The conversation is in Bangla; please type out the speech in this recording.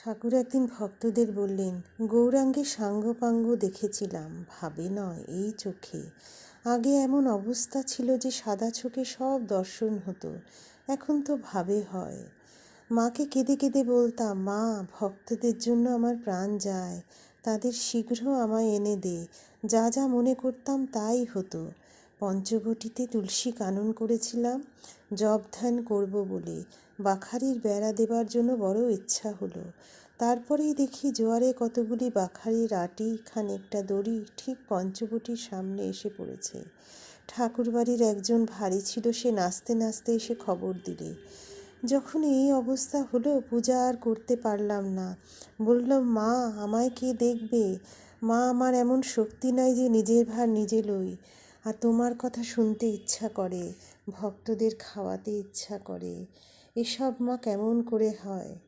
ঠাকুর একদিন ভক্তদের বললেন, গৌরাঙ্গের সাঙ্গপাঙ্গ দেখেছিলাম, ভাবে নয়, এই চোখে। আগে এমন অবস্থা ছিল যে সাদা চোখে সব দর্শন হতো, এখন তো ভাবে হয়। মাকে কেঁদে কেঁদে বলতাম, মা, ভক্তদের জন্য আমার প্রাণ যায়, তাদের শীঘ্র আমায় এনে দে। যা যা মনে করতাম তাই হতো। পঞ্চবটিতে তুলসী কানন করেছিলাম জপ ধ্যান করব বলে। বাখারির বেড়া দেবার জন্য বড় ইচ্ছা হলো। তারপরেই দেখি জোয়ারে কতগুলি বাখারির আটি, খানিকটা দড়ি ঠিক পঞ্চবটির সামনে এসে পড়েছে। ঠাকুরবাড়ির একজন ভারী ছিল, সে নাচতে নাচতে এসে খবর দিলে। যখন এই অবস্থা হলো, পূজা আর করতে পারলাম না। বললাম, মা, আমায় কে দেখবে? মা, আমার এমন শক্তি নাই যে নিজের ভার নিজে লই। আর তোমার কথা শুনতে ইচ্ছা করে, ভক্তদের খাওয়াতে ইচ্ছা করে। এসব মা কেমন করে হয়?